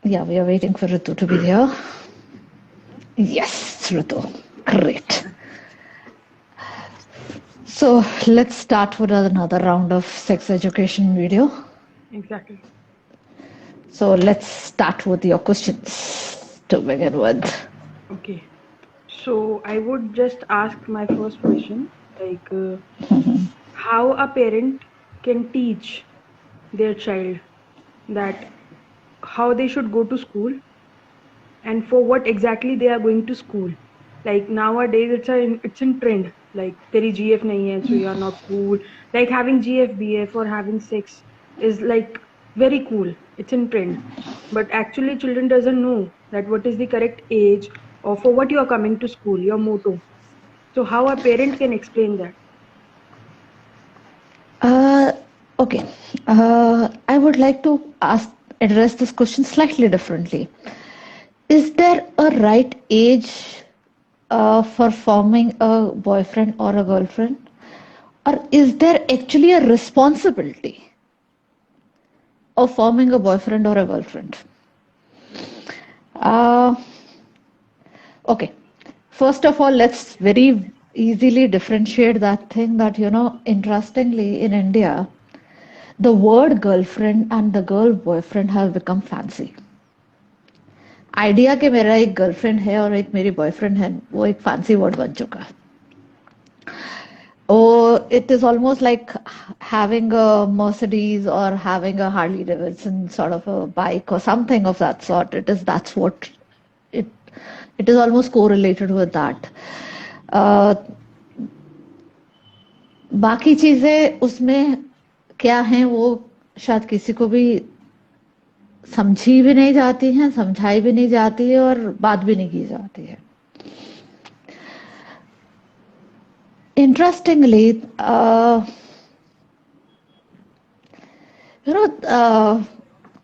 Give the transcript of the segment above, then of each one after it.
Yeah, we are waiting for Ritu to be here. Yes, Ritu. Great. So let's start with another round of sex education video. Exactly. So let's start with your questions to begin with. Okay. So I would just ask my first question, like how a parent can teach their child that how they should go to school and for what exactly they are going to school. Like nowadays, it's in trend. Like teri GF nahi hai, so you are not cool. Like having GF or having sex is like very cool. It's in trend. But actually, children doesn't know that what is the correct age or for what you are coming to school, your motto. So how a parent can explain that? Uh, okay. I would like to address this question slightly differently. Is there a right age for forming a boyfriend or a girlfriend? Or is there actually a responsibility of forming a boyfriend or a girlfriend? Uh, okay. First of all, let's very easily differentiate that thing that, interestingly, in India, the word girlfriend and the girl boyfriend have become fancy. Idea कि मेरा एक girlfriend है और एक मेरी boyfriend है वो एक फैंसी वर्ड बन चुका है. Oh, it is almost like having a Mercedes or having a Harley Davidson sort of a bike or something of that sort. That's what it it is almost correlated with that. Uh, बाकी चीजें उसमें क्या हैं वो शायद किसी को भी समझी भी नहीं जाती हैं, समझाई भी नहीं जाती है और बात भी नहीं की जाती है. Interestingly,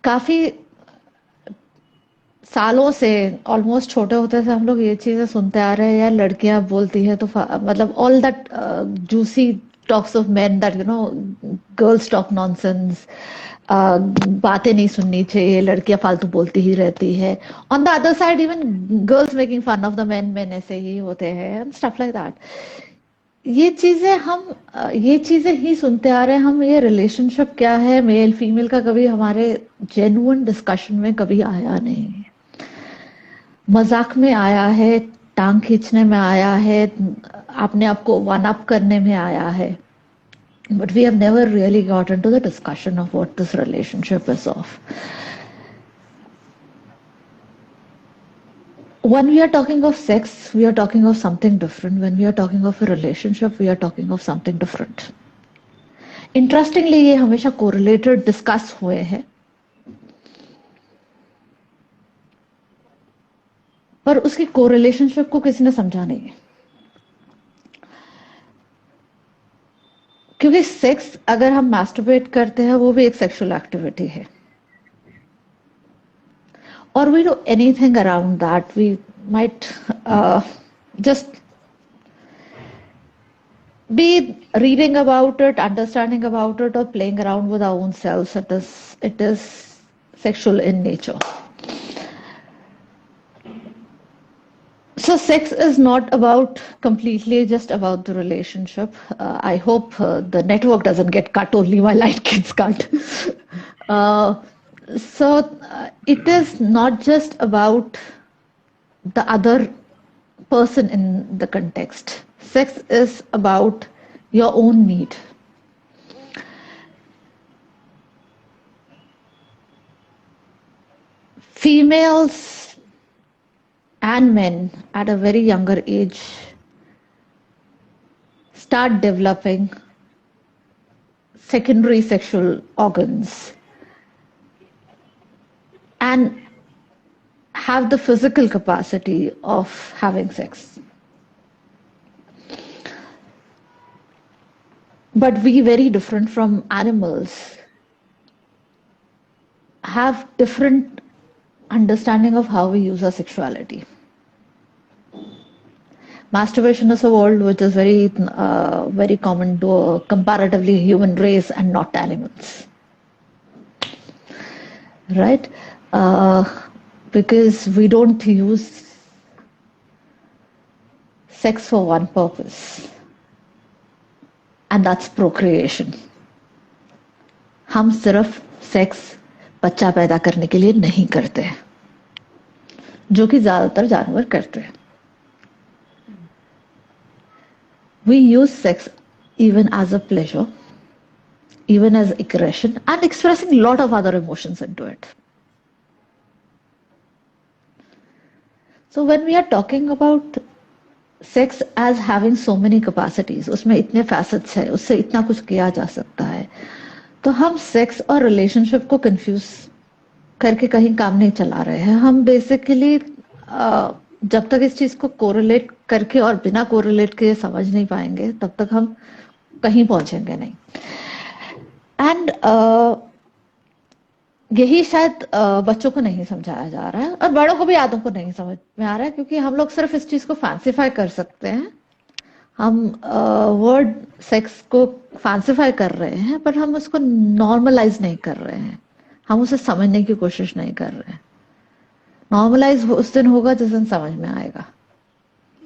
काफी सालों से ऑलमोस्ट छोटे होते से हम लोग ये चीजें सुनते आ रहे हैं यार लड़कियां बोलती है तो मतलब all that juicy talks of main that girls talk nonsense, बातें नहीं सुननी चाहिए, लड़कियां फालतू बोलती ही रहती है. On the other side even girls making fun of the men ऐसे ही होते हैं स्टफ लाइक दैट. ये चीजें ही सुनते आ रहे हैं हम. ये रिलेशनशिप क्या है मेल फीमेल का कभी हमारे जेन्युइन डिस्कशन में कभी आया नहीं है. मजाक में आया है, टांग खींचने में आया है, अपने आप को वन अप करने में आया है. But we have never really got into the discussion of what this relationship is of. When we are talking of sex, we are talking of something different. When we are talking of a relationship, we are talking of something different. Interestingly, ये हमेशा correlated discuss हुए हैं. पर उसकी कोरिलेशनशिप को किसी ने समझा नहीं है. क्योंकि सेक्स अगर हम मास्टरबेट करते हैं वो भी एक सेक्सुअल एक्टिविटी है. Or we do anything around that. We might just be reading about it, understanding about it, or playing around with our own selves. It is sexual in nature. So sex is not about completely just about the relationship. I hope the network doesn't get cut only while light gets cut. It is not just about the other person in the context. Sex is about your own need. Females and men at a very younger age start developing secondary sexual organs and have the physical capacity of having sex. But we, very different from animals, have different understanding of how we use our sexuality. Masturbation is a word which is very common to a comparatively human race and not animals. Right? because we don't use sex for one purpose, and that's procreation. हम सिर्फ sex बच्चा पैदा करने के लिए नहीं करते हैं, जो कि ज्यादातर जानवर करते हैं. We use sex even as a pleasure, even as aggression, and expressing a lot of other emotions into it. So when we are talking about sex as having so many capacities, उसमें इतने facets है, उससे इतना कुछ किया जा सकता है, तो हम सेक्स और रिलेशनशिप को कंफ्यूज करके कहीं काम नहीं चला रहे हैं. हम बेसिकली जब तक इस चीज को कोरिलेट करके और बिना कोरिलेट के समझ नहीं पाएंगे, तब तक हम कहीं पहुंचेंगे नहीं. एंड यही शायद बच्चों को नहीं समझाया जा रहा है और बड़ों को भी आदों को नहीं समझ में आ रहा है, क्योंकि हम लोग सिर्फ इस चीज को फैंसीफाई कर सकते हैं. हम वर्ड सेक्स को फैंसीफाई कर रहे हैं, पर हम उसको नॉर्मलाइज नहीं कर रहे हैं, हम उसे समझने की कोशिश नहीं कर रहे हैं. नॉर्मलाइज उस दिन होगा जिस दिन समझ में आएगा.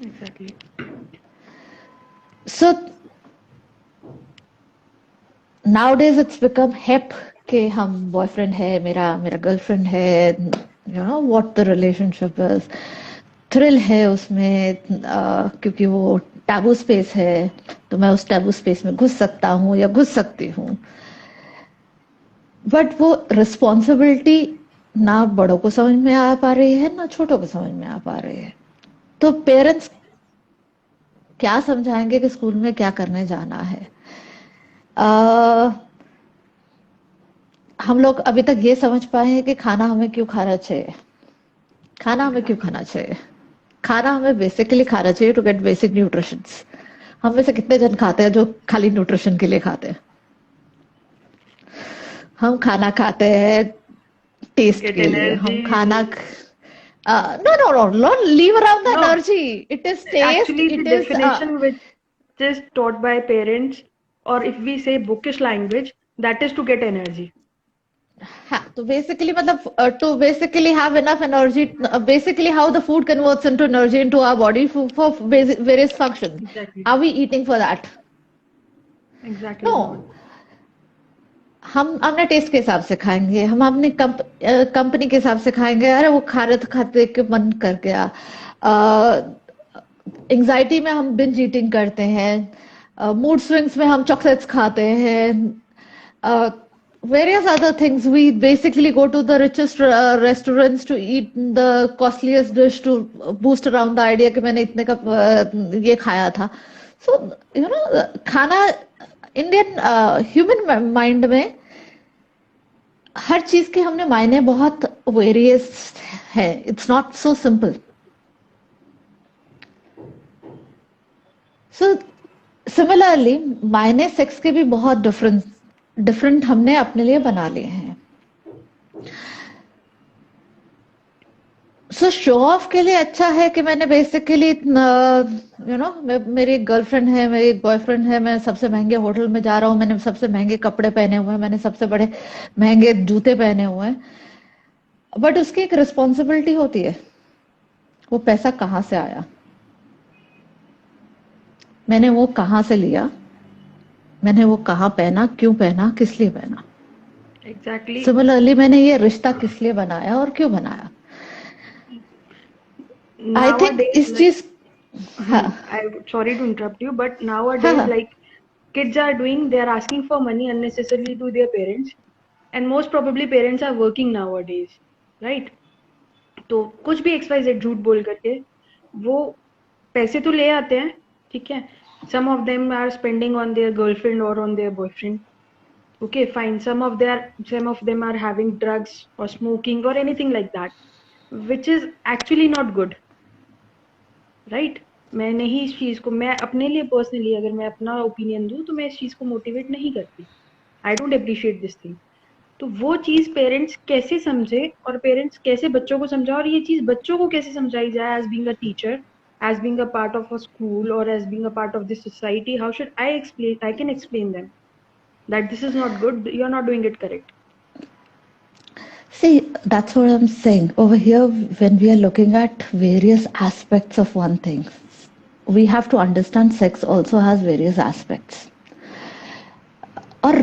Exactly. So nowadays it's become hip कि हम बॉयफ्रेंड है, मेरा गर्लफ्रेंड है, you know what the relationship is. Thrill है उसमें, क्योंकि वो टैबू स्पेस है, तो मैं उस टैबू स्पेस में घुस सकता हूँ या घुस सकती हूँ. बट वो रिस्पॉन्सिबिलिटी ना बड़ों को समझ में आ पा रही है, ना छोटों को समझ में आ पा रही है. तो पेरेंट्स क्या समझाएंगे कि स्कूल में क्या करने जाना है. हम लोग अभी तक ये समझ पाए हैं कि खाना हमें क्यों खाना चाहिए. खाना हमें क्यों खाना चाहिए? खाना हमें बेसिकली खाना चाहिए टू गेट बेसिक न्यूट्रिशंस. हम में से कितने जन खाते हैं जो खाली न्यूट्रिशन के लिए खाते हैं? हम खाना खाते हैं टेस्ट Get के लिए. हम energy. खाना no, leave around the No. energy. It is taste. Actually, the It is definition which is taught by parents, or if we say bookish language, that is to get energy. हाँ, तो basically मतलब to basically have enough energy, basically how the food converts into energy into our body for various functions. Exactly. Are we eating for that? Exactly. No. हम अपने test के हिसाब से खाएंगे, हम अपनी कंपनी के हिसाब से खाएंगे. अरे वो खा रहे तो खाते के मन कर गया. एंजाइटी में हम बिंज ईटिंग करते हैं, मूड स्विंग्स में हम चॉकलेट्स खाते हैं, various other things. We basically go to the richest restaurants to eat the costliest dish to boost around the idea कि मैंने इतने का ये खाया था. So you know, खाना इंडियन ह्यूमन माइंड में हर चीज के हमने मायने बहुत वेरियस है. It's not so simple. So similarly मायने सेक्स के भी बहुत डिफरेंट हमने अपने लिए बना लिए हैं. सो शो ऑफ के लिए अच्छा है कि मैंने बेसिकली यू नो, मेरी एक गर्लफ्रेंड है, मेरी एक बॉयफ्रेंड है, मैं सबसे महंगे होटल में जा रहा हूँ, मैंने सबसे महंगे कपड़े पहने हुए हैं, मैंने सबसे बड़े महंगे जूते पहने हुए हैं. बट उसकी एक रिस्पॉन्सिबिलिटी होती है. वो पैसा कहाँ से आया, मैंने वो कहाँ से लिया, मैंने वो कहाँ पहना, क्यों पहना, किस लिए पहना. Exactly. सिमिलरली मैंने ये रिश्ता किस लिए बनाया और क्यों बनाया. आई थिंक Nowadays, इस चीज sorry to interrupt you, but nowadays, हाँ. like kids are doing, they are asking for money unnecessarily to their parents, and most probably parents are working nowadays, right? तो कुछ भी XYZ झूठ बोल करके वो पैसे तो ले आते हैं, ठीक है. Some of them are spending on their girlfriend or on their boyfriend. Okay, fine. Some of them are having drugs or smoking or anything like that, which is actually not good, right? मैं नहीं इस चीज को, मैं अपने लिए personally अगर मैं अपना ओपिनियन दूं तो मैं इस चीज को मोटिवेट नहीं करती. I don't appreciate this thing. तो वो चीज पेरेंट्स कैसे समझे और पेरेंट्स कैसे बच्चों को समझा, और ये चीज बच्चों को कैसे समझाई जाए as being a teacher, as being a part of a school or as being a part of this society. How should I can explain them that this is not good, you're not doing it correct. See, that's what I'm saying. Over here, when we are looking at various aspects of one thing, we have to understand sex also has various aspects. और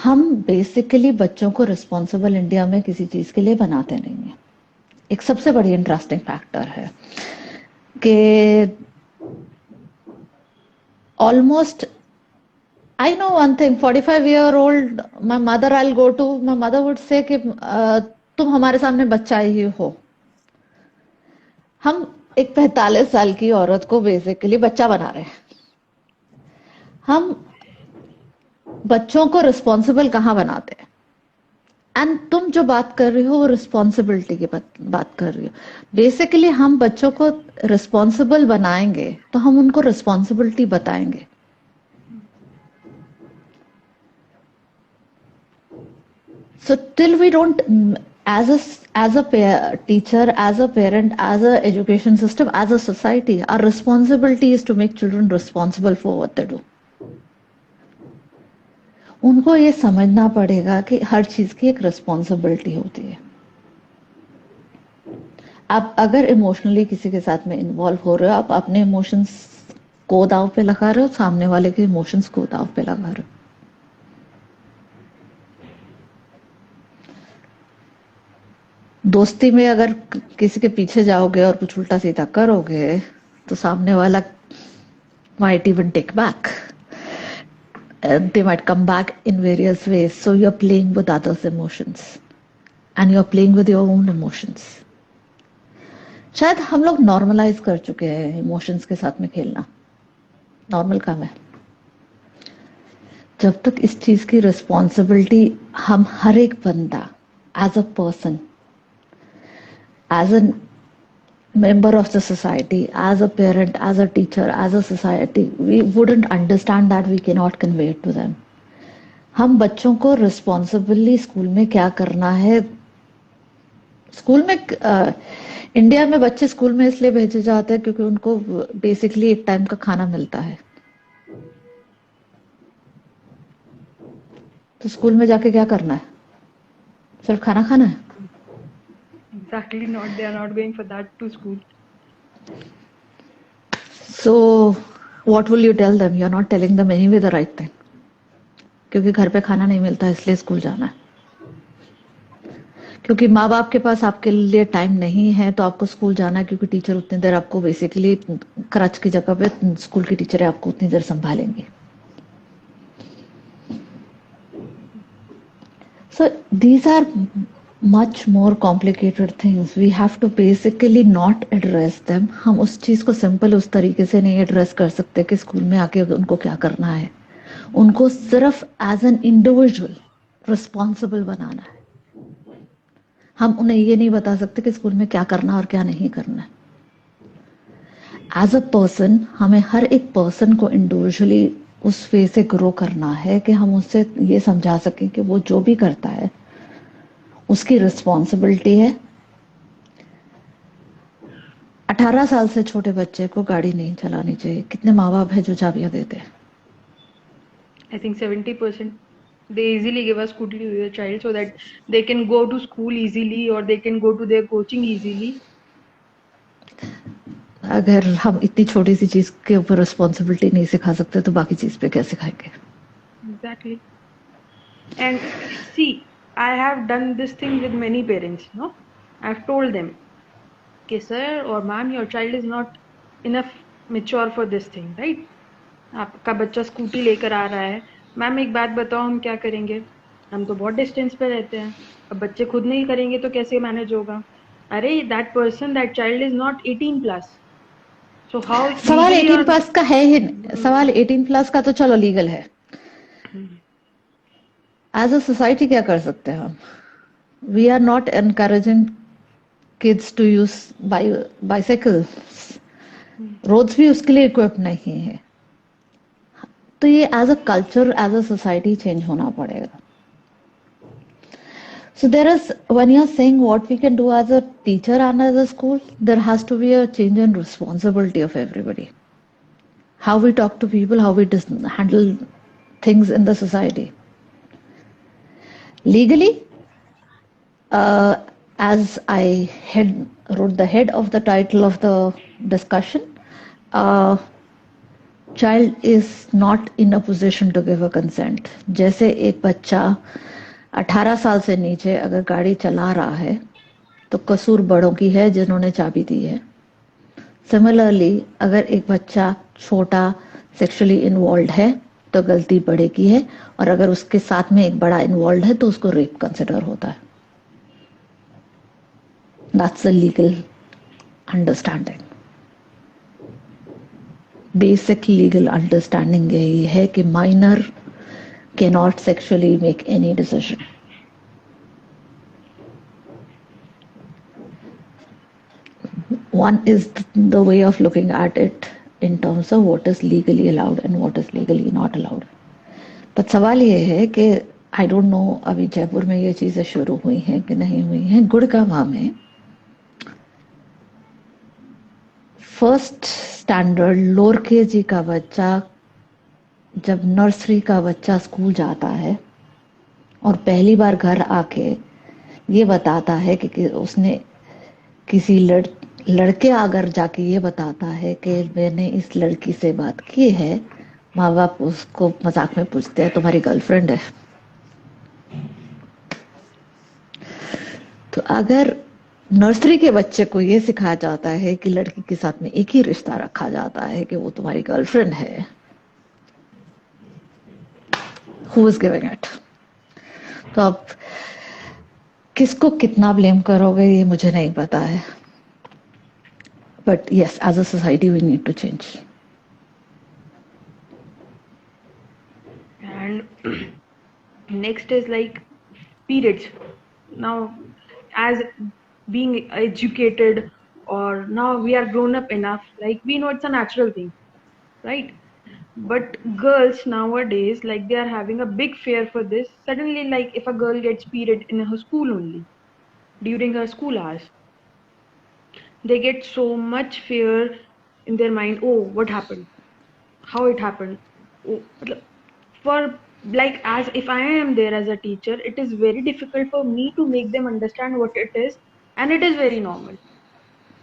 हम basically बच्चों को responsible India में किसी चीज के लिए बनाते नहीं हैं. एक सबसे बड़ी इंटरेस्टिंग फैक्टर है कि almost I know one thing, 45-year-old, my mother I'll go to, my mother would say कि तुम हमारे सामने बच्चा ही हो. हम एक 45 साल की औरत को बेसिकली बच्चा बना रहे हैं. हम बच्चों को रिस्पॉन्सिबल कहाँ बनाते हैं? एंड तुम जो बात कर रही हो वो रिस्पॉन्सिबिलिटी की बात कर रही हो. बेसिकली हम बच्चों को रिस्पॉन्सिबल बनाएंगे तो हम उनको रिस्पॉन्सिबिलिटी बताएंगे. So till we don't, as a teacher, as a parent, as a education system, as a society, our responsibility is to make children responsible for what they do. उनको ये समझना पड़ेगा कि हर चीज की एक रिस्पॉन्सिबिलिटी होती है. आप अगर इमोशनली किसी के साथ में इन्वॉल्व हो रहे हो, आप अपने इमोशंस को दाव पे लगा रहे हो, सामने वाले के इमोशंस को दाव पे लगा रहे हो. दोस्ती में अगर किसी के पीछे जाओगे और कुछ उल्टा सीधा करोगे तो सामने वाला might even take back. They might come back in various ways. So you're playing with others' emotions and you're playing with your own emotions. शायद हम लोग नॉर्मलाइज कर चुके हैं इमोशंस के साथ में खेलना. नॉर्मल काम है. जब तक इस चीज की रिस्पॉन्सिबिलिटी हम हर एक बंदा as a person, as a member of the society, as a parent, as a teacher, as a society, we wouldn't understand that, we cannot convey it to them. हम बच्चों को रिस्पॉन्सिबली स्कूल में क्या करना है. स्कूल में India में बच्चे स्कूल में इसलिए भेजे जाते हैं क्योंकि उनको बेसिकली एक टाइम का खाना मिलता है. तो स्कूल में जाके क्या करना है? सिर्फ खाना खाना है. Exactly not. They are not going for that to school. So what will you tell them? You're not telling them anyway the right thing. क्योंकि घर पे खाना नहीं मिलता इसलिए स्कूल जाना है. क्योंकि माँ बाप के पास आपके लिए टाइम नहीं है तो आपको स्कूल जाना है क्योंकि टीचर उतनी देर आपको बेसिकली क्रच की जगह पे स्कूल की टीचर आपको उतनी देर संभालेंगी. So these are much more complicated things. We have to basically not address them. हम उस चीज को सिंपल उस तरीके से नहीं एड्रेस कर सकते कि स्कूल में आके उनको क्या करना है. उनको सिर्फ एज एन इंडिविजुअल रिस्पॉन्सिबल बनाना है. हम उन्हें ये नहीं बता सकते कि स्कूल में क्या करना और क्या नहीं करना है. एज अ पर्सन हमें हर एक पर्सन को इंडिविजुअली उस वे से ग्रो करना है कि हम उससे ये समझा सकें कि वो जो भी करता है उसकी रिस्पॉन्सिबिलिटी है. 18 साल से छोटे बच्चे को गाड़ी नहीं चलानी चाहिए. कितने माँ बाप है जो चाबियां देते हैं? I think 70% they easily give a scooty to their child so that they can go to school easily or they can go to their coaching easily. अगर हम इतनी छोटी सी चीज के ऊपर रिस्पॉन्सिबिलिटी नहीं सिखा सकते तो बाकी चीज पे क्या सिखाएंगे? Exactly. And see, I have done this thing with many parents, no? I've told them, okay, sir or ma'am, your child is not enough mature for this thing, right? आपका बच्चा स्कूटी लेकर आ रहा है. मैम एक बात बताओ, हम क्या करेंगे? हम तो बहुत डिस्टेंस पे रहते हैं. अब बच्चे खुद नहीं करेंगे तो कैसे मैनेज होगा? अरे that person, that child is not 18 plus. So how? सवाल 18 प्लस का है ही नहीं. सवाल 18 प्लस का तो चलो लीगल है. एज अ सोसाइटी क्या कर सकते हैं हम? We are not encouraging kids to use bicycles. Roads भी उसके लिए इक्विप्ड नहीं है. तो ये as a culture, as a society change होना पड़ेगा. So there is, when you're saying what we can do as a teacher and as a school, there has to be a change in responsibility of everybody. How we talk to people, how we handle things in the society. Legally, as I wrote the head of the title of the discussion, child is not in a position to give a consent. जैसे एक बच्चा 18 साल से नीचे अगर गाड़ी चला रहा है तो कसूर बड़ों की है जिन्होंने चाबी दी है. सिमिलरली अगर एक बच्चा छोटा सेक्सुअली इन्वॉल्व है तो गलती बड़े की है, और अगर उसके साथ में एक बड़ा इन्वॉल्व है तो उसको रेप कंसिडर होता है. That's the legal understanding. Basic legal understanding यही है कि minor cannot sexually make any decision. One is the way of looking at it in terms of what is legally allowed and what is legally not allowed. But सवाल ये है कि I don't know अभी जयपुर में ये चीजें शुरू हुई हैं कि नहीं हुई हैं. गुड़गांव में फर्स्ट स्टैंडर्ड लोअर केजी का बच्चा जब नर्सरी का बच्चा स्कूल जाता है और पहली बार घर आके ये बताता है कि उसने किसी लड़के अगर जाके ये बताता है कि मैंने इस लड़की से बात की है, माँ बाप उसको मजाक में पूछते हैं तुम्हारी गर्लफ्रेंड है. तो अगर नर्सरी के बच्चे को ये सिखाया जाता है कि लड़की के साथ में एक ही रिश्ता रखा जाता है कि वो तुम्हारी गर्लफ्रेंड है, हु इज गिविंग इट? तो अब किसको कितना ब्लेम करोगे ये मुझे नहीं पता है. But yes, as a society we need to change. And next is like periods. Now, as being educated, or now we are grown up enough, like we know it's a natural thing, right? But girls nowadays, like they are having a big fear for this. Suddenly, like if a girl gets period in her school only, during her school hours, they get so much fear in their mind. Oh, what happened? How it happened? Oh, for like, as if I am there as a teacher, it is very difficult for me to make them understand what it is, and it is very normal.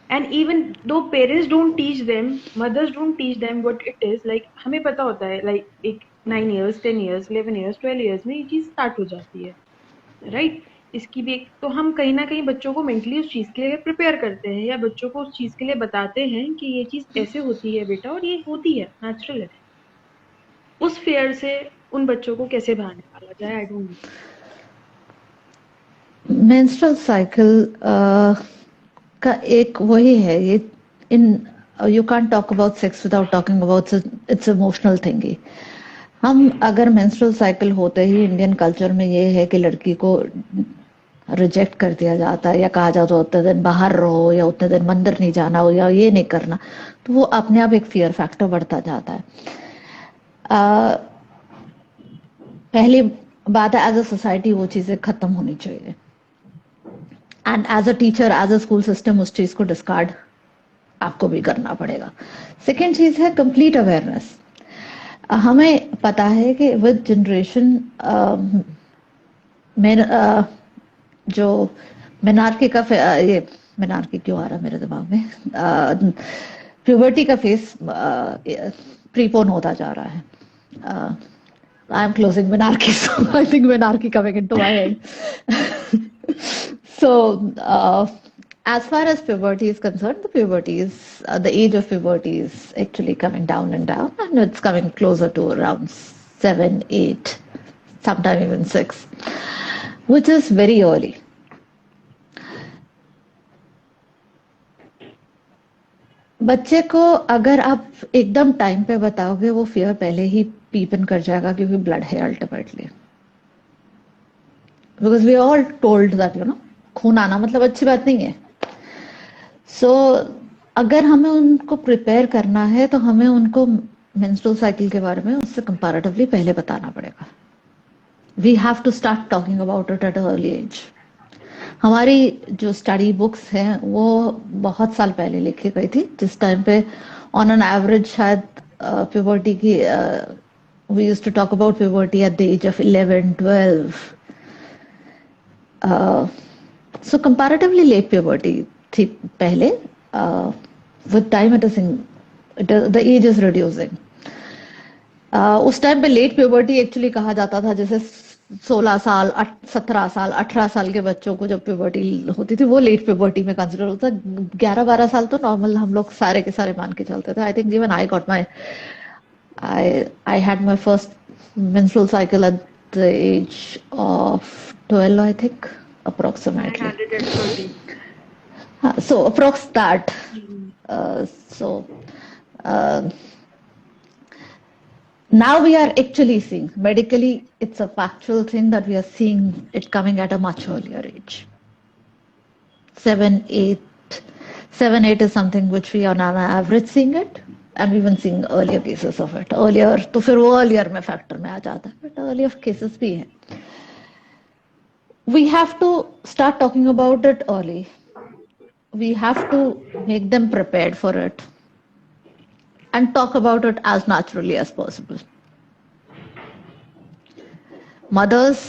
And even though parents don't teach them, mothers don't teach them what it is, like हमें पता होता है, like एक 9 years 10 years 11 years 12 years में ये चीज start हो जाती है, राइट? इसकी भी एक, तो हम कहीं ना कहीं बच्चों को मेंटली उस चीज के लिए प्रिपेयर करते हैं, या बच्चों को उस चीज के लिए बताते हैं कि ये चीज ऐसे होती है बेटा, और ये होती है, नेचुरल है. उस फेयर से उन बच्चों को कैसे बाहर निकाला जाए, I don't know. Menstrual cycle का एक वही है, ये in you can't talk about sex without talking about its emotional thing. हम अगर मेंस्ट्रुअल साइकिल होते ही इंडियन कल्चर में ये है कि लड़की को रिजेक्ट कर दिया जाता है या कहा जाता है उतने दिन बाहर रहो या उतने दिन मंदिर नहीं जाना हो या ये नहीं करना, तो वो अपने आप एक फियर फैक्टर बढ़ता जाता है. पहली बात है एज अ सोसाइटी वो चीजें खत्म होनी चाहिए, and as a teacher as a school system उस चीज को डिस्कार्ड आपको भी करना पड़ेगा. सेकेंड चीज है कंप्लीट अवेयरनेस. हमें पता है कि विद जनरेशन जो मेनार्की का ये मेनार्की क्यों आ रहा है मेरे दिमाग में, प्यूबर्टी का फेस प्रीपोन होता जा रहा है. I am closing menarche, so I think menarche coming into my head. So, as far as puberty is concerned, the puberty is the age of puberty is actually coming down and down, and it's coming closer to around 7, 8, sometimes even 6, which is very early. बच्चे को अगर आप एकदम time पे बताओगे वो fear पहले ही पीपन कर जाएगा, क्योंकि ब्लड है ultimately. Because we all told that you know खून आना मतलब अच्छी बात नहीं है. सो अगर हमें उनको प्रिपेयर करना है तो हमें उनको मेंस्ट्रुअल साइकिल के बारे में उससे कंपैरेटिवली पहले बताना पड़ेगा. We have to start talking about it at early age. हमारी जो स्टडी बुक्स हैं वो बहुत साल पहले लिखी गई थी, जिस टाइम पे ऑन एन एवरेज शायद प्यूबर्टी की we used to talk about puberty at the age of 11, 12. So comparatively late puberty थी पहले, with time the age is reducing. उस टाइम पे लेट प्यूबर्टी एक्चुअली कहा जाता था, जैसे 16 साल 17 साल 18 साल के बच्चों को जब प्यूबर्टी होती थी वो लेट प्यूबर्टी में कंसिडर होता। 11-12 साल तो नॉर्मल हम लोग सारे के सारे मान के चलते थे। I think even I had my first menstrual cycle at the age of 12, I think, I approximately. had it at 30. So approx that. Mhm. So now we are actually seeing, medically it's a factual thing that we are seeing it coming at a much earlier age. 7-8 is something which we are on average seeing it, and we've been seeing earlier cases of it. Earlier तो फिर वो earlier में factor में आ जाता है, but earlier cases भी हैं. We have to start talking about it early. We have to make them prepared for it and talk about it as naturally as possible. Mothers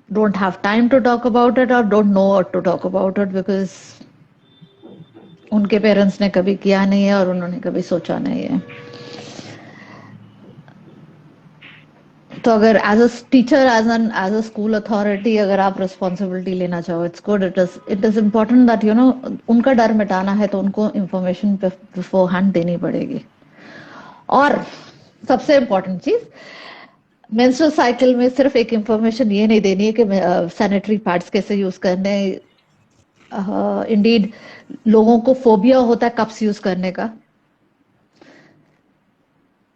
don't have time to talk about it or don't know what to talk about it because उनके parents ने कभी किया नहीं है और उन्होंने कभी सोचा नहीं है। तो अगर as a teacher, as a school authority अगर आप रिस्पॉन्सिबिलिटी लेना चाहो, it's good, it is important that उनका डर मिटाना है तो उनको इंफॉर्मेशन बिफोर हैंड देनी पड़ेगी। और सबसे इम्पोर्टेंट चीज, मेंस्ट्रुअल साइकिल में सिर्फ एक इंफॉर्मेशन ये नहीं देनी है कि सैनिटरी पैड्स कैसे यूज करने। इंडीड लोगों को फोबिया होता है कप्स यूज करने का,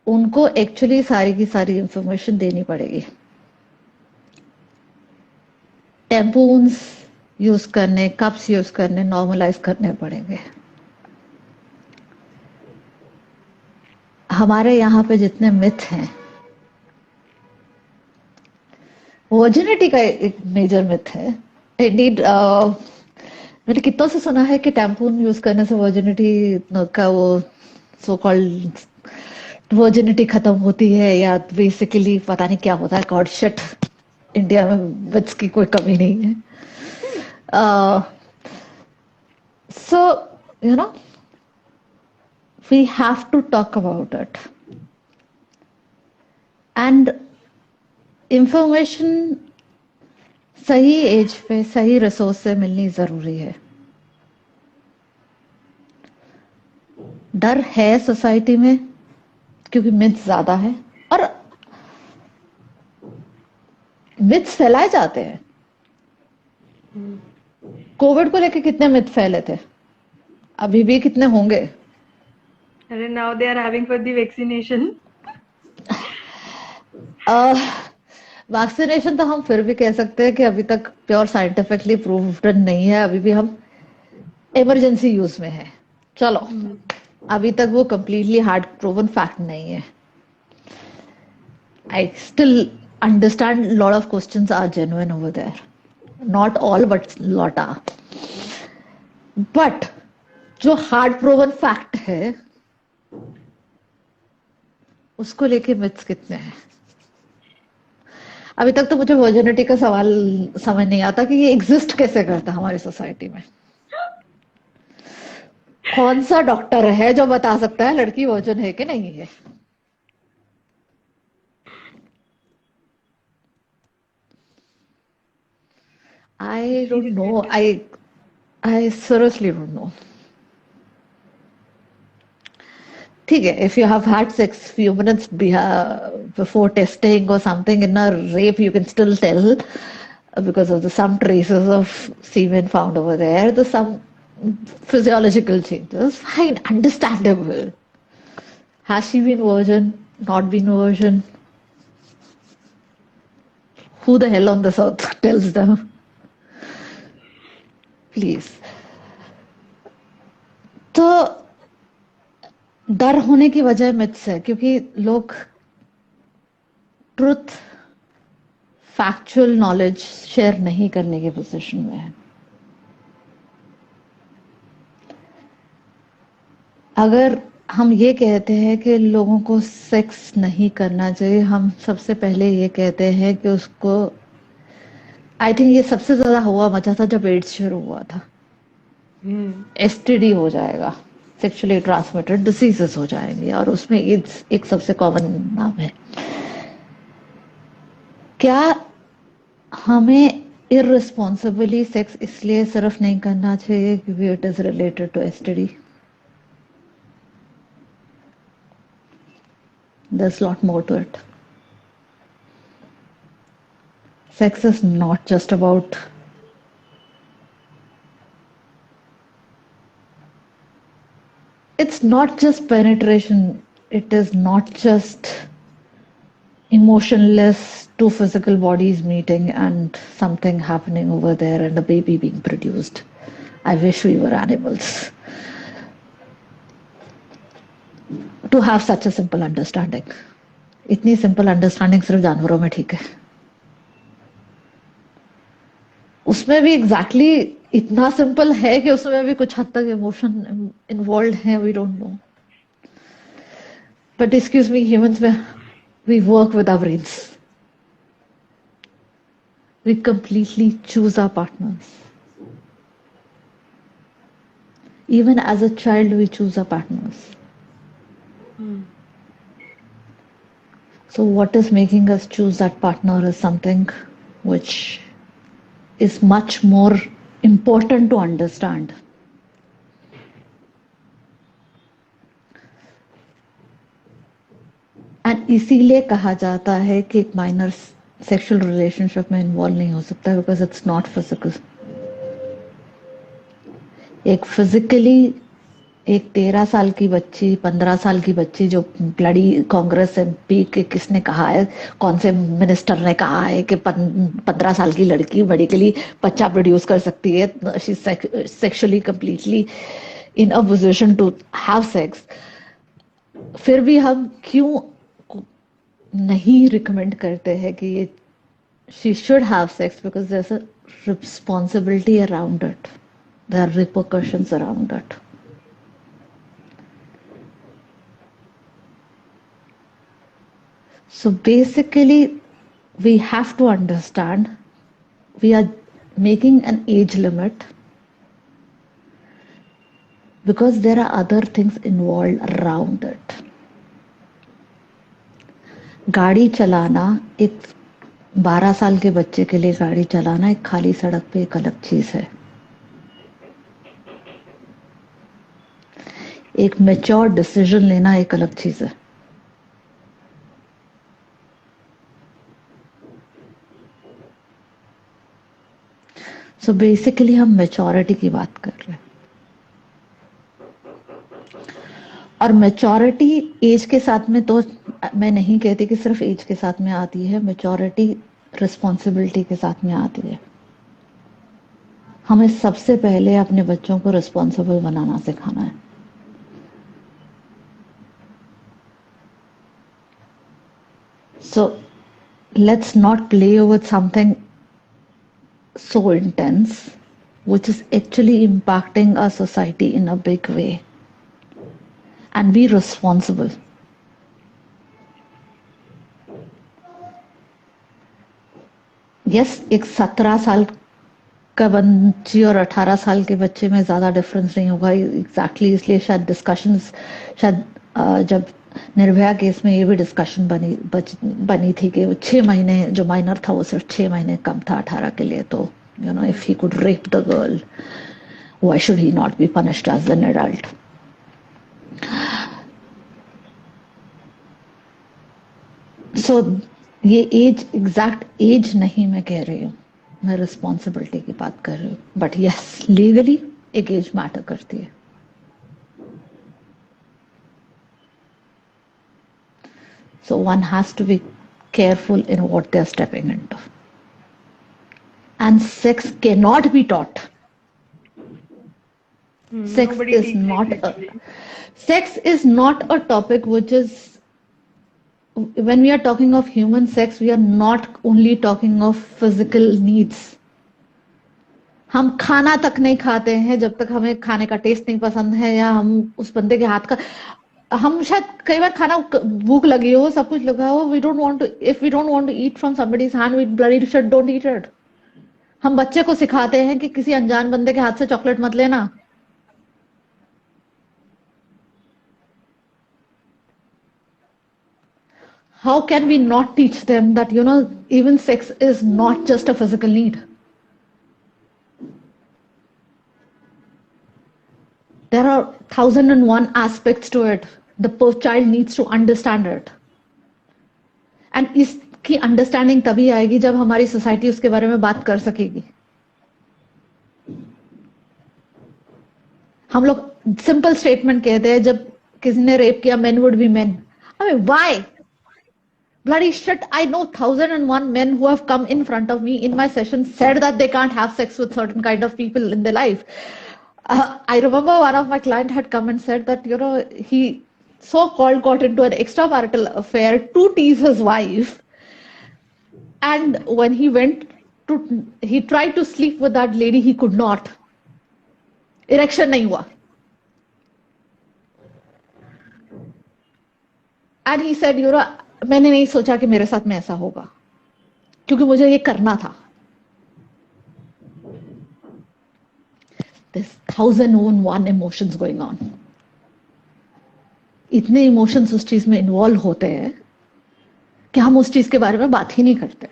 उनको एक्चुअली सारी की सारी इंफॉर्मेशन देनी पड़ेगी। टैम्पून्स यूज करने, कप्स यूज करने नॉर्मलाइज करने पड़ेंगे। हमारे यहाँ पे जितने मिथ हैं, वर्जिनिटी का एक मेजर मिथ है। इंडीड मैंने कितनों से सुना है कि टैम्पून यूज करने से वर्जिनिटी का वो सो कॉल्ड वर्जिनिटी खत्म होती है, या बेसिकली पता नहीं क्या होता है। गॉड शिट, इंडिया में विट्स की कोई कमी नहीं है। So we have to talk about it, and information सही एज पे सही रिसोर्स से मिलनी जरूरी है। डर है सोसाइटी में क्योंकि मिथ्स ज्यादा है, और मिथ्स फैलाए जाते हैं। कोविड को लेके कितने मिथ फैले थे, अभी भी कितने होंगे। अरे now they are having for the vaccination. Vaccination तो हम फिर भी कह सकते हैं कि अभी तक प्योर साइंटिफिकली प्रूव्ड नहीं है, अभी भी हम इमरजेंसी यूज में है। चलो, अभी तक वो कंप्लीटली हार्ड प्रूवन फैक्ट नहीं है। I still understand lot of questions are genuine over there, not all but lot are. But जो हार्ड प्रूवन फैक्ट है उसको लेके मिथ्स कितने हैं। अभी तक तो मुझे वर्जिनिटी का सवाल समझ नहीं आता कि ये एग्जिस्ट कैसे करता है हमारी सोसाइटी में। कौन सा डॉक्टर है जो बता सकता है लड़की वर्जिन है कि नहीं है। आई don't no, I seriously don't know. ठीक है, if you have had sex few minutes before testing or something in a rape, you can still tell because of some traces of semen found over there, there's some physiological changes. Fine, understandable. Has she been virgin, not been virgin? Who the hell on this earth tells them? Please. तो डर होने की वजह myths है क्योंकि लोग truth, factual knowledge share नहीं करने के पोजीशन में है। अगर हम ये कहते हैं कि लोगों को सेक्स नहीं करना चाहिए, हम सबसे पहले ये कहते हैं कि उसको आई थिंक ये सबसे ज्यादा हुआ मचा था जब एड्स शुरू हुआ था। एसटीडी हो जाएगा, सेक्सुअली ट्रांसमिटेड डिसीजेस हो जाएंगे, और उसमें एड्स एक सबसे कॉमन नाम है। क्या हमें इररिस्पॉन्सिबली सेक्स इसलिए सिर्फ नहीं करना चाहिए क्योंकि it is related to STD? There's a lot more to it. Sex is not just about it's not just penetration, it is not just emotionless two physical bodies meeting and something happening over there and a baby being produced. I wish we were animals to have such a simple understanding. इतनी simple understanding सिर्फ जानवरों में ठीक है। उसमें भी exactly इतना simple है कि उसमें भी कुछ हद तक emotion involved है, we don't know. But excuse me, humans में we work with our brains. We completely choose our partners. Even as a child, we choose our partners. So what is making us choose that partner is something which is much more important to understand. And इसीलिए कहा जाता है कि एक minor sexual relationship में involve नहीं हो सकता, बिकॉज इट्स नॉट फिजिकल। एक फिजिकली एक 13 साल की बच्ची, 15 साल की बच्ची जो ब्लडी कांग्रेस एमपी के किसने कहा है, कौन से मिनिस्टर ने कहा है कि 15 साल की लड़की मेडिकली बच्चा प्रोड्यूस कर सकती है, she sexually completely in a position to have sex. फिर भी हम क्यों नहीं रिकमेंड करते हैं कि ये she should have sex? Because there is a responsibility around it, there are repercussions around it. So basically, we have to understand we are making an age limit because there are other things involved around it. गाड़ी चलाना, एक 12 साल के बच्चे के लिए गाड़ी चलाना एक खाली सड़क पे एक अलग चीज है। एक मैच्योर डिसीजन लेना एक अलग चीज है। सो बेसिकली हम मैच्योरिटी की बात कर रहे हैं, और मैच्योरिटी एज के साथ में, तो मैं नहीं कहती कि सिर्फ एज के साथ में आती है, मैच्योरिटी रिस्पॉन्सिबिलिटी के साथ में आती है। हमें सबसे पहले अपने बच्चों को रिस्पॉन्सिबल बनाना सिखाना है। So let's not play with something so intense, which is actually impacting our society in a big way, and be responsible. Yes, एक 17 साल का बच्ची और 18 साल के बच्चे में ज्यादा डिफरेंस नहीं होगा एग्जैक्टली। इसलिए शायद डिस्कशंस, शायद जब निर्भया केस में ये भी डिस्कशन बनी थी कि 6 महीने जो माइनर था वो सिर्फ 6 महीने कम था 18 के लिए। तो you know, if he could rape the girl, why should he not be punished as an adult? So ये एज, एग्जैक्ट एज नहीं मैं कह रही हूँ, मैं रिस्पॉन्सिबिलिटी की बात कर रही हूँ। बट यस, लीगली एक एज मैटर करती है। So one has to be careful in what they are stepping into. And sex cannot be taught. Sex is not a topic which is, when we are talking of human sex, we are not only talking of physical needs. हम खाना तक नहीं खाते हैं जब तक हमें खाने का टेस्ट नहीं पसंद है, या हम उस बंदे के हाथ का, हम शायद कई बार खाना भूख लगी हो, सब कुछ लगा हो, we don't want to, if we don't want to eat from somebody's hand, we bloody should don't eat it. हम बच्चे को सिखाते हैं कि किसी अनजान बंदे के हाथ से चॉकलेट मत लेना. How can we not teach them that, even sex is not just a physical need? There are 1001 aspects to it. The child needs to understand it. And इसकी अंडरस्टैंडिंग तभी आएगी जब हमारी सोसाइटी उसके बारे में बात कर सकेगी. हम लोग सिंपल स्टेटमेंट कहते हैं जब किसी ने रेप किया, men would be men. I mean, why? Bloody shit, I know 1001 men who have come in front of me in my session said that they can't have sex with certain kind of people in their life. I remember one of my clients had come and said that, he so-called got into an extramarital affair to tease his wife. And when he tried to sleep with that lady, he could not. Erection nahi hua. And he said, मैंने नहीं सोचा कि मेरे साथ में ऐसा होगा, क्योंकि मुझे ये करना था. There's 1001 emotions going on. इतने इमोशंस उस चीज में इन्वॉल्व होते हैं कि हम उस चीज के बारे में बात ही नहीं करते.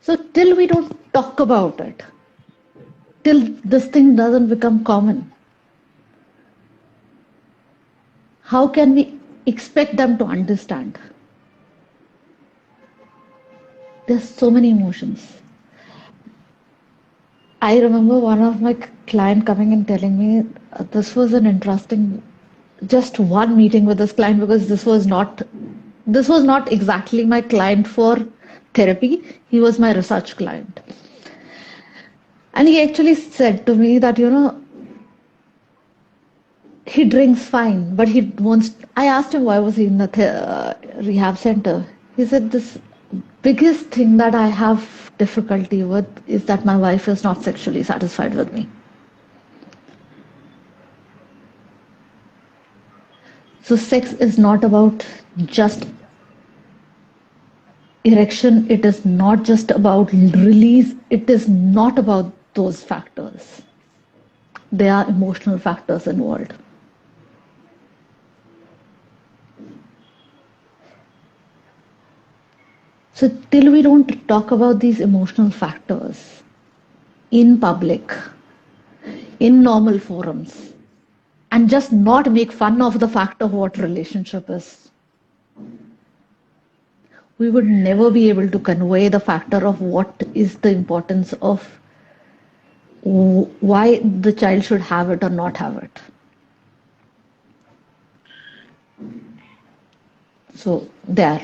So till we don't talk about it, till this thing doesn't become common, how can we expect them to understand? There's so many emotions. I remember one of my client coming and telling me this was an interesting, just one meeting with this client, because this was not exactly my client for therapy. He was my research client. And he actually said to me that, he drinks fine, but he wants. I asked him why was he in the rehab center. He said, this biggest thing that I have difficulty with is that my wife is not sexually satisfied with me. So sex is not about just erection. It is not just about release. It is not about those factors. There are emotional factors involved. So till we don't talk about these emotional factors in public, in normal forums, and just not make fun of the fact of what relationship is, we would never be able to convey the factor of what is the importance of why the child should have it or not have it. So there.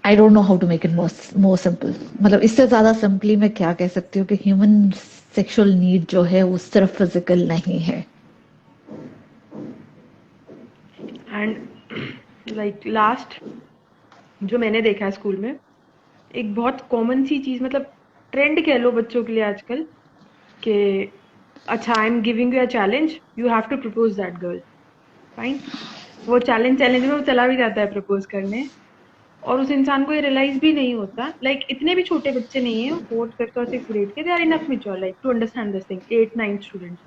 I don't know how to make it more simple. मतलब इससे ज़्यादा simply मैं क्या कह सकती हूँ कि human sexual need जो है वो सिर्फ physical नहीं है. And like last जो मैंने देखा है स्कूल में, एक बहुत कॉमन सी चीज, मतलब ट्रेंड कह लो बच्चों के लिए आजकल, कि अच्छा I am giving you a challenge, you have to propose that girl. Fine, वो चैलेंज में वो चला भी जाता है प्रपोज करने, और उस इंसान को ये रियलाइज भी नहीं होता. लाइक इतने भी छोटे बच्चे नहीं है, 4th 5th और 6th ग्रेड के, they are enough mature like to understand this thing. 8th 9th students,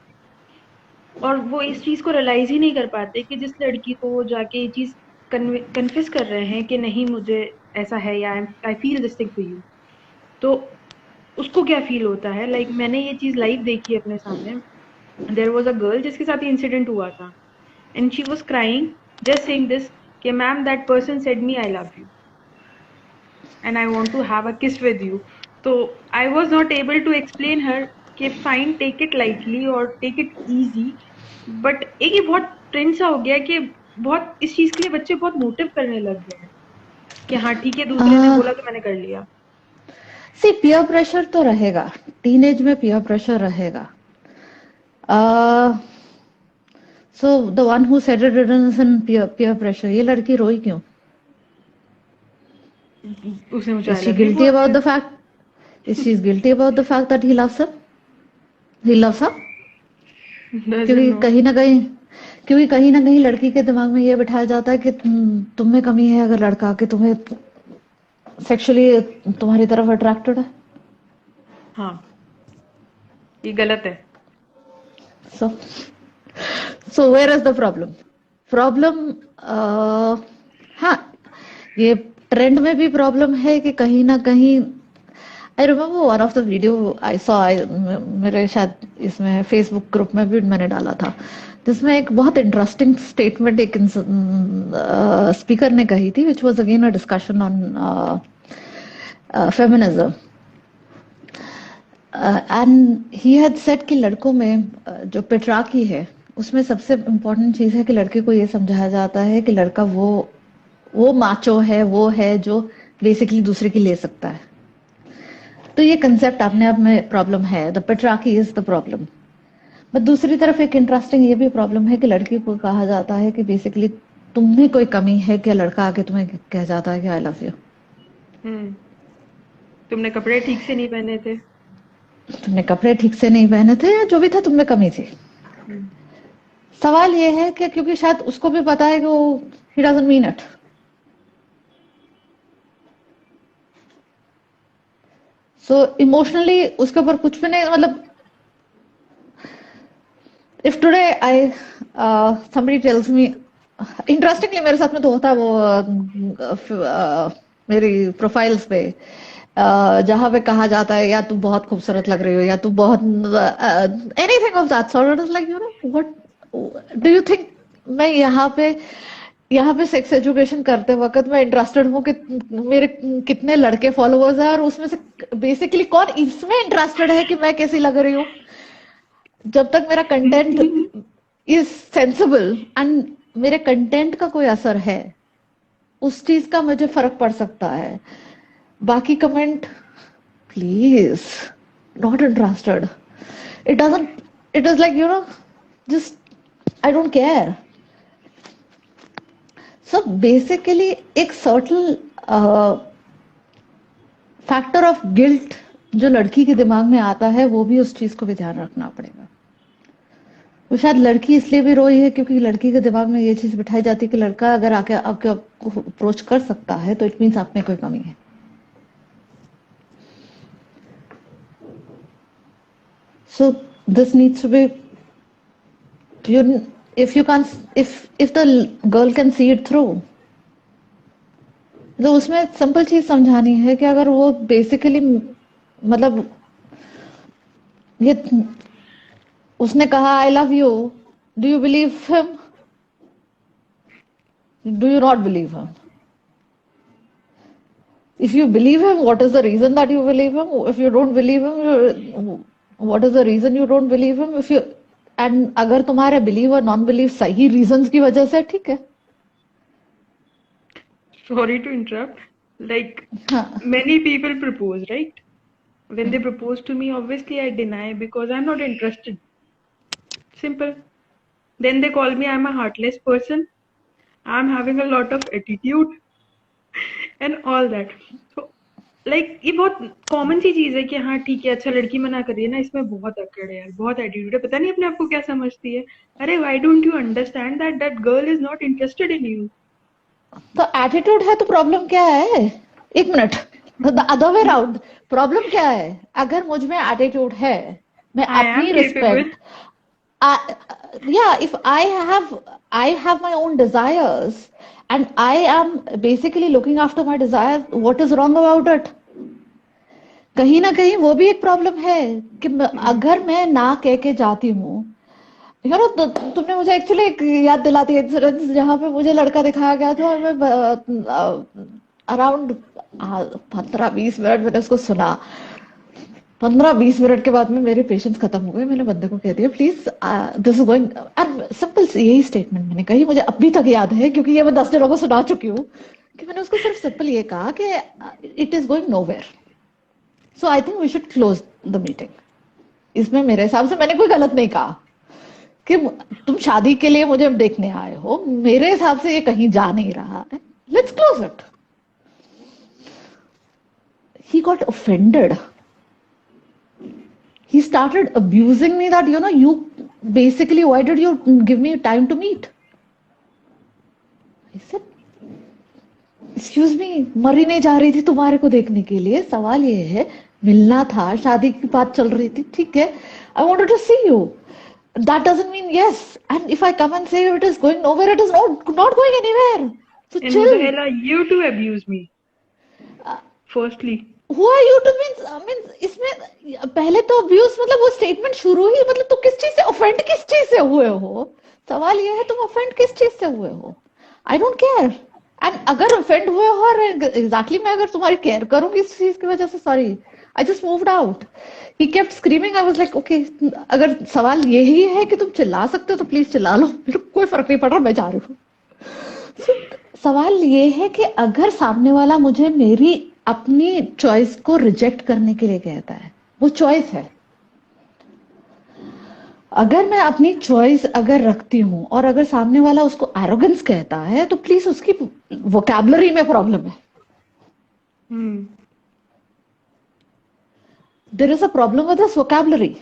और वो इस चीज को रियलाइज ही नहीं कर पाते कि जिस लड़की को वो जाके ये चीज कन्फेस कर रहे हैं कि नहीं मुझे ऐसा है, या I feel this thing for you, तो उसको क्या फील होता है. लाइक मैंने ये चीज लाइव देखी है अपने सामने. देयर वाज अ गर्ल जिसके साथ ये इंसिडेंट हुआ था, and she was crying just saying this कि ma'am that person said me I love you and I want to have a kiss with you. So I was not able to explain her कि fine, take it lightly or take it easy, but एक ये बहुत trend सा हो गया कि बहुत इस चीज के लिए बच्चे बहुत मोटिव करने लग गए हैं कि हाँ ठीक है, दूसरे ने बोला तो मैंने कर लिया. See, peer pressure तो रहेगा, टीनेज में peer pressure रहेगा. So the one who said it in peer pressure, ये लड़की रोई क्यों? Is she guilty about the fact? Is she guilty about the fact that he loves her? He loves her? क्योंकि क्योंकि कहीं ना कहीं लड़की के दिमाग में ये बिठाया जाता है कि तुम में कमी है अगर लड़का कि तुम्हें सेक्सुअली तुम्हारी तरफ अट्रैक्टेड है। हाँ, ये गलत है। So so where is the problem? Problem, हाँ, ये ट्रेंड में भी प्रॉब्लम है कि कहीं ना कहीं I remember one of the video I saw, मेरे शायद इसमें फेसबुक ग्रुप में भी मैंने डाला था, जिसमें एक बहुत इंटरेस्टिंग स्टेटमेंट एक स्पीकर ने कही थी, which was again a discussion on feminism, and he had said कि लड़कों में जो पेट्राकी है उसमें सबसे इम्पोर्टेंट चीज है कि लड़के को ये समझाया जाता है कि लड़का वो माचो है, वो है जो बेसिकली दूसरे की ले सकता है। तो ये कंसेप्ट अपने आप में प्रॉब्लम है, the patriarchy is the problem. But दूसरी तरफ एक इंटरेस्टिंग ये भी प्रॉब्लम है कि लड़की को कहा जाता है कि बेसिकली तुम्हें कोई कमी है, क्या लड़का आके तुम्हें कह जाता है कि आई लव यू, तुमने कपड़े ठीक से नहीं पहने थे। तुमने कपड़े ठीक से नहीं पहने थे, या जो भी था तुम में कमी थी। सवाल ये है कि क्योंकि शायद उसको भी पता है कि वो he doesn't mean it, so emotionally उसके ऊपर कुछ भी नहीं, मतलब if today I somebody tells me, interestingly मेरे साथ में तो होता है वो मेरी प्रोफाइल्स पे जहां पे कहा जाता है या तू बहुत खूबसूरत लग रही हो, या तू बहुत anything of that sort, is like you know what do you think मैं यहाँ पे सेक्स एजुकेशन करते वक्त मैं इंटरेस्टेड हूँ कि मेरे कितने लड़के फॉलोअर्स हैं, और उसमें से बेसिकली कौन इसमें इंटरेस्टेड है कि मैं कैसी लग रही हूँ? जब तक मेरा कंटेंट इज सेंसिबल एंड मेरे कंटेंट का कोई असर है, उस चीज का मुझे फर्क पड़ सकता है। बाकी comment, please, not interested. It is like you know just I don't care. So basically एक सर्टन फैक्टर ऑफ गिल्ट जो लड़की के दिमाग में आता है, वो भी उस चीज को भी ध्यान रखना पड़ेगा। वो शायद लड़की इसलिए भी रोई है क्योंकि लड़की के दिमाग में ये चीज बिठाई जाती है कि लड़का अगर आके आपको अप्रोच कर सकता है तो इट मीन्स आप में कोई कमी है। So this needs to be, if you can't, if the girl can see it through, तो उसमें सिंपल चीज समझानी है कि अगर वो बेसिकली मतलब ये उसने कहा I love you, do you believe him? Do you not believe him? If you believe him, what is the reason that you believe him? If you don't believe him, what is the reason you don't believe him? If you and अगर तुम्हारे believe और non believe सही reasons की वजह से, ठीक है। Sorry to interrupt. Like, many people propose, right? When they propose to me, obviously I deny because I'm not interested. Simple. Then they call me I'm a heartless person. I'm having a lot of attitude and all that. So, like, ये बहुत common सी चीज है कि हाँ ठीक है, अच्छा लड़की मना कर रही है ना, इसमें बहुत अकड़ है यार, बहुत एटीट्यूड है, पता नहीं अपने आप को क्या समझती है। अरे why don't you understand that that girl is not interested in you? तो एटीट्यूड है तो प्रॉब्लम क्या है? एक minute, the other way round, problem क्या है? अगर मुझ में एटीट्यूड है, मैं अपनी respect, yeah, if I have my own desires and I am basically looking after my desires, what is wrong about it? कहीं ना कहीं वो भी एक प्रॉब्लम है कि अगर मैं ना कह के जाती हूँ, यार तुमने मुझे एक्चुअली एक याद दिलाती है इंसिडेंस जहां पे मुझे लड़का दिखाया गया था और मैं अराउंड 15-20 मिनट मैंने उसको सुना। 15-20 मिनट के बाद में मेरे पेशेंस खत्म हो गए। मैंने बंदे को कह दिया please this is going, simple यही स्टेटमेंट मैंने कही, मुझे अभी तक याद है क्योंकि ये मैं 10 जनों को सुना चुकी हूँ कि मैंने उसको सिर्फ सिंपल ये कहा कि it is going nowhere, so I think we should close the meeting. इसमें मेरे हिसाब से मैंने कोई गलत नहीं कहा कि तुम शादी के लिए मुझे देखने आए हो, मेरे हिसाब से ये कहीं जा नहीं रहा है, let's close it. He got offended. He started abusing me that you know basically why did you give me time to meet? I said, excuse me, मरी नहीं जा रही थी तुम्हारे को देखने के लिए, सवाल ये है मिलना था, शादी की बात चल रही थी, ठीक है, I wanted to see you, that doesn't mean yes, and if I come and say it is going nowhere, it is not going anywhere, so And chill. Michaela, you too abuse me. Firstly. Who are you to means इसमें पहले तो abuse मतलब वो statement शुरू ही मतलब तुम किस चीज से offend किस चीज से हुए हो, सवाल ये है तुम offend किस चीज से हुए हो, I don't care. एंड अगर ऑफेंड हुए हो और एग्जैक्टली मैं अगर तुम्हारी केयर करूंगी इस चीज की वजह से, sorry, I just moved out. He kept screaming, I was like okay, अगर सवाल यही है कि तुम चिल्ला सकते हो तो प्लीज चिल्ला लो, मेरे को कोई फर्क नहीं पड़ रहा, मैं जा रही हूँ. सवाल ये है कि अगर सामने वाला मुझे मेरी अपनी चॉइस को रिजेक्ट करने के लिए कहता है, वो चॉइस है, अगर मैं अपनी चॉइस अगर रखती हूं और अगर सामने वाला उसको एरोगेंस कहता है तो प्लीज उसकी वोकैबुलरी में प्रॉब्लम है. There is a problem with this vocabulary.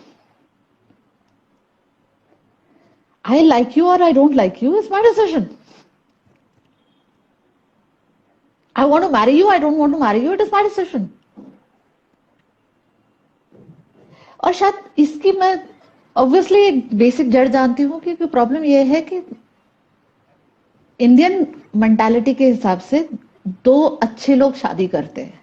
I like you और I don't like you is my decision. I want to marry you, I don't want to marry you, it is my decision. और शायद इसकी मैं obviously एक basic जड़ जानती हूँ कि प्रॉब्लम यह है कि इंडियन मेंटालिटी के हिसाब से दो अच्छे लोग शादी करते हैं,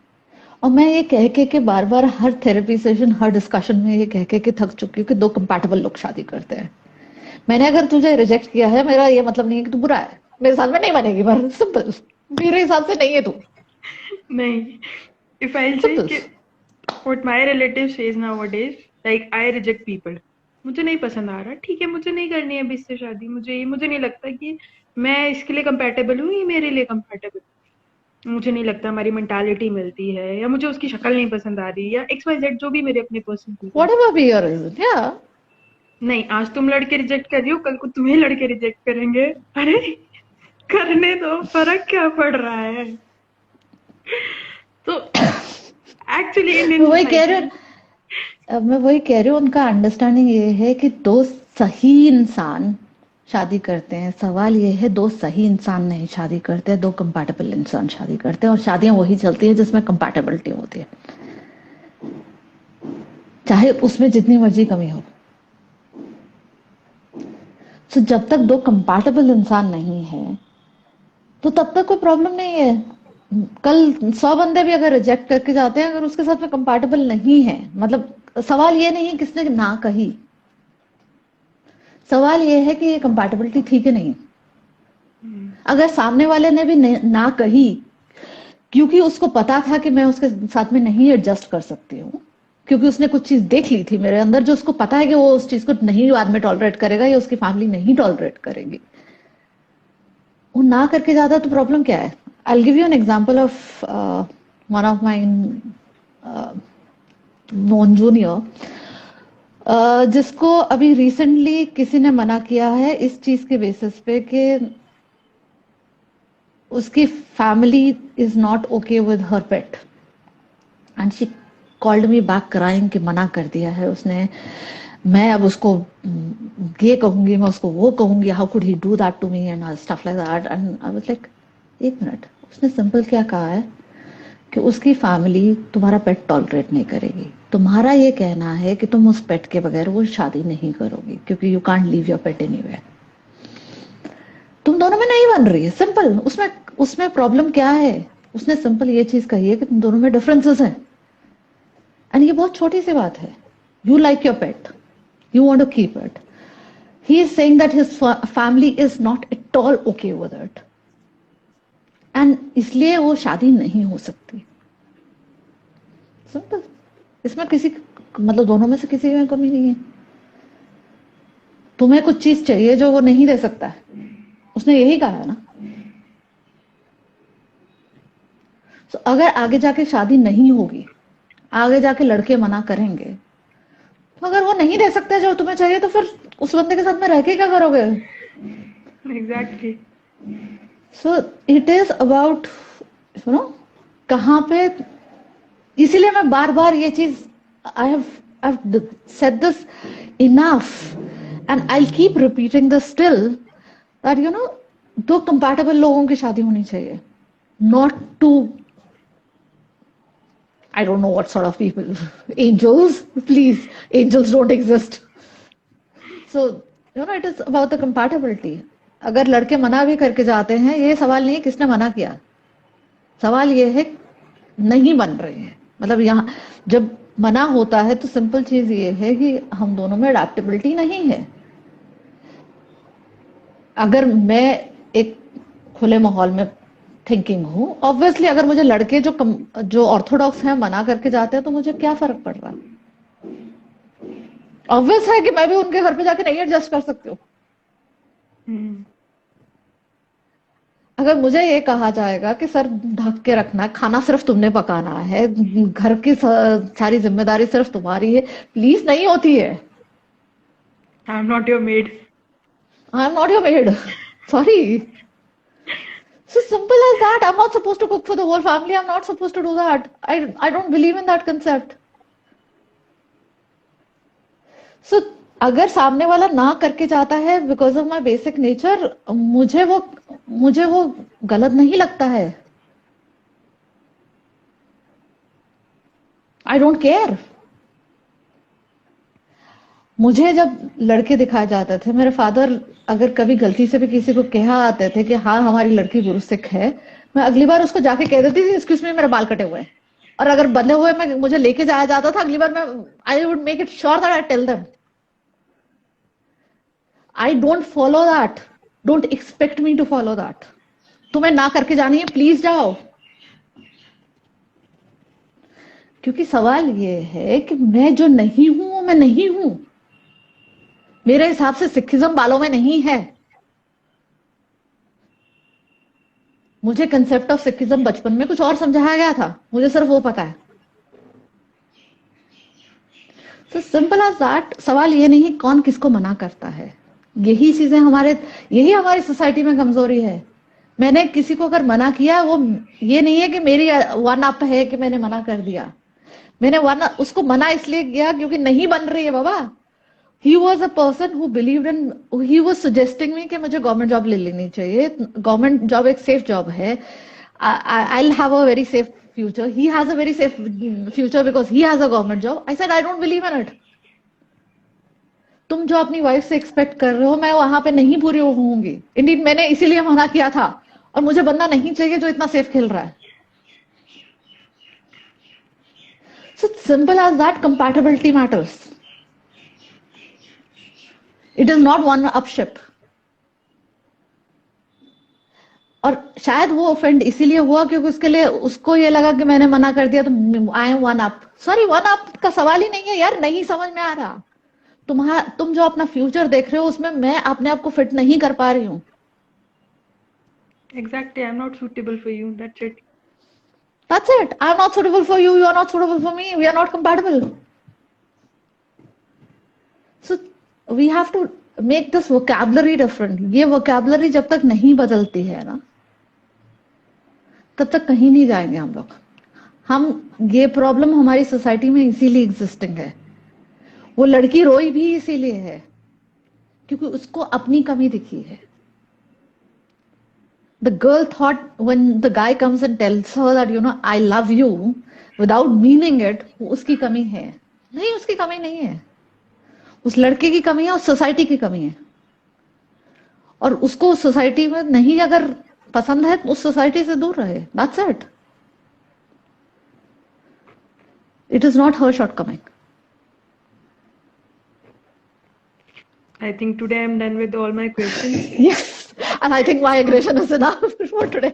और मैं ये कह के बार बार हर थेरेपी सेशन, हर डिस्कशन में ये कह के थक चुकी हूँ कि दो कंपैटिबल लोग शादी करते हैं. मैंने अगर तुझे रिजेक्ट किया है, मेरा ये मतलब नहीं है कि तू बुरा है, मेरे साथ में नहीं बनेगी, पर सिंपल, मेरे हिसाब से नहीं है तू. नहीं, if I'll say what my relatives says nowadays, like I reject people. मुझे नहीं पसंद आ रहा, ठीक है, मुझे नहीं करनी है अभी इससे शादी, मुझे नहीं लगता कि मैं इसके लिए कंपैटिबल हूँ, ये मेरे लिए कंपैटिबल, मुझे नहीं लगता हमारी मेंटालिटी मिलती है, या मुझे उसकी शक्ल नहीं पसंद आ रही, या XYZ जो भी मेरे अपने personal. Whatever be your reason, yeah. नहीं, आज तुम लड़के रिजेक्ट कर रही हो, कल को तुम्हें लड़के रिजेक्ट करेंगे. अरे करने दो, फर्क क्या पड़ रहा है. तो एक्चुअली मैं वही कह रही हूँ, उनका अंडरस्टैंडिंग ये है कि दो सही इंसान शादी करते हैं. सवाल ये है दो सही इंसान नहीं शादी करते, दो कंपैटिबल इंसान शादी करते हैं, और शादियां वही चलती है जिसमें कंपैटिबिलिटी होती है, चाहे उसमें जितनी मर्जी कमी हो. तो जब तक दो कंपैटिबल इंसान नहीं है तो तब तक कोई प्रॉब्लम नहीं है. कल 100 बंदे भी अगर रिजेक्ट करके जाते हैं, अगर उसके साथ में कंपैटिबल नहीं है, मतलब सवाल ये नहीं किसने ना कही, सवाल ये है कि ये कंपैटिबिलिटी ठीक है नहीं. अगर सामने वाले ने भी ना कही क्योंकि उसको पता था कि मैं उसके साथ में नहीं एडजस्ट कर सकती हूँ, क्योंकि उसने कुछ चीज देख ली थी मेरे अंदर जो उसको पता है कि वो उस चीज को नहीं बाद में टॉलरेट करेगा या उसकी फैमिली नहीं टॉलरेट करेगी, वो ना करके जाता तो प्रॉब्लम क्या है. I'll give you an example of one of my known junior, जिसको अभी रिसेंटली किसी ने मना किया है इस चीज के बेसिस पे कि उसकी family is not okay with her pet, and she called me back crying कि मना कर दिया है उसने, मैं अब उसको ये कहूंगी, मैं उसको वो कहूंगी, how could he do that to me and stuff like that. And I was like, एक मिनट, उसने सिंपल क्या कहा है कि उसकी फैमिली तुम्हारा पेट टॉलरेट नहीं करेगी, तुम्हारा ये कहना है कि तुम उस पेट के बगैर वो शादी नहीं करोगी क्योंकि you can't leave your pet anywhere. तुम दोनों में नहीं बन रही है, सिंपल. उसमें प्रॉब्लम क्या है, उसने सिंपल ये चीज कही है कि तुम दोनों में डिफरेंसेस हैं, एंड ये बहुत छोटी सी बात है. You like your pet, you want to keep it, he is saying that his family is not at all okay with it, and इसलिए वो शादी नहीं हो सकती. सिंपल. इसमें किसी मतलब दोनों में से किसी में कमी नहीं है. तुम्हें कुछ चीज चाहिए जो वो नहीं दे सकता है, उसने यही कहा है ना. तो अगर आगे जाके शादी नहीं होगी, आगे जाके लड़के मना करेंगे, तो अगर वो नहीं दे सकते जो तुम्हें चाहिए तो फिर उस बंदे के साथ में रह के क्या करोगे. Exactly. So it is about you know कहाँ पे. इसीलिए मैं बार बार ये चीज I have said this enough, And I'll keep repeating this still, that you know, दो compatible लोगों की शादी होनी चाहिए, not two, I don't know what sort of people, angels, please, angels don't exist. So you know, it is about the compatibility. अगर लड़के मना भी करके जाते हैं, ये सवाल नहीं है किसने मना किया, सवाल ये है नहीं बन रहे हैं. मतलब यहाँ जब मना होता है तो सिंपल चीज ये है कि हम दोनों में अडेप्टेबिलिटी नहीं है. अगर मैं एक खुले माहौल में थिंकिंग हूं, ऑब्वियसली अगर मुझे लड़के जो ऑर्थोडॉक्स हैं मना करके जाते हैं तो मुझे क्या फर्क पड़ रहा है. ऑब्वियस है कि मैं भी उनके घर पे जाके नहीं एडजस्ट कर सकती हूँ. अगर मुझे ये कहा जाएगा कि सर ढक के रखना, खाना सिर्फ तुमने पकाना है, घर की सारी जिम्मेदारी सिर्फ तुम्हारी है, प्लीज नहीं होती है. I am not your made. I am not your made, sorry. So simple as that. I'm not supposed to cook for the whole family. I'm not supposed to do that. I don't believe in that concept. So अगर सामने वाला ना करके जाता है because of my basic nature, मुझे वो गलत नहीं लगता है. I don't care. मुझे जब लड़के दिखाए जाते थे, मेरे फादर अगर कभी गलती से भी किसी को कहा आते थे कि हाँ हमारी लड़की गुरुसिख है, मैं अगली बार उसको जाके कह देती थी एक्सक्यूज मी मेरे बाल कटे हुए हैं. और अगर बंधे हुए में मुझे लेके जाया जाता था, अगली बार मैं I would make it sure that I tell them. I don't follow that. Don't expect me to follow that. तुम्हें ना करके जानी है, प्लीज जाओ. क्योंकि सवाल ये है कि मैं जो नहीं हूं वो मैं नहीं हूं. मेरे हिसाब से सिखिज्म बालों में नहीं है. मुझे कंसेप्ट ऑफ सिखिज्म बचपन में कुछ और समझाया गया था, मुझे सिर्फ वो पता है. तो सिंपल एज दैट. सवाल ये नहीं कौन किसको मना करता है. यही चीजें यही हमारी सोसाइटी में कमजोरी है. मैंने किसी को अगर मना किया, वो ये नहीं है कि मेरी वन अप है कि मैंने मना कर दिया. मैंने उसको मना इसलिए किया क्योंकि नहीं बन रही है बाबा. He was a person who believed in, he was suggesting me कि मुझे गवर्नमेंट जॉब ले लेनी चाहिए. गवर्नमेंट जॉब एक सेफ जॉब है. I'll have a very safe future. He has a very safe future because he has a government job. I said I don't believe in it. तुम जो अपनी wife से expect कर रहे हो, मैं वहां पे नहीं पूरी होंगी. इंडीड मैंने इसीलिए मना किया था, और मुझे बंदा नहीं चाहिए जो इतना सेफ खेल रहा है. So simple as that. Compatibility matters. It is not one upship. और शायद वो ऑफेंड इसीलिए हुआ क्योंकि उसको ये लगा कि मैंने मना कर दिया तो I am one up. Sorry, one up का सवाल ही नहीं है यार. नहीं समझ में आ रहा. तुम जो अपना फ्यूचर देख रहे हो उसमें मैं अपने आप को फिट नहीं कर पा रही हूँ. Exactly, I'm not suitable for you. That's it. That's it. I'm not suitable for you. You are not suitable for me. We are not compatible. So we have to make this vocabulary different. ये vocabulary जब तक नहीं बदलती है ना, तब तक कहीं नहीं जाएंगे हम लोग. ये प्रॉब्लम हमारी सोसाइटी में इसीलिए एग्जिस्टिंग है. वो लड़की रोई भी इसीलिए है क्योंकि उसको अपनी कमी दिखी है. The girl thought when the guy comes and tells her that I love you without meaning it, उसकी कमी है. नहीं, उसकी कमी नहीं है. उस लड़के की कमी है, उस सोसाइटी की कमी है. और उसको सोसाइटी में नहीं अगर पसंद है, उस सोसाइटी से दूर रहे. That's it. It is not her shortcoming. I think today I'm done with all my questions. Yes, and I think my aggression is enough for today.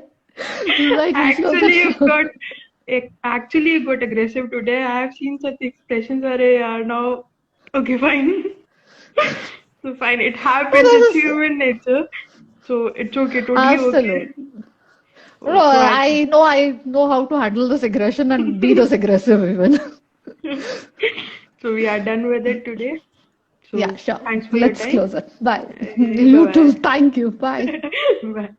Actually, you got aggressive today. I have seen such expressions where they are now. Okay, fine. So fine, it happens. It's human nature. So it's okay. Totally Absolutely. Okay. No, I know how to handle this aggression and be this aggressive even. So we are done with it today. So yeah, sure. Thanks for Let's your time. close it. Bye. You too. Thank you. Bye. Bye.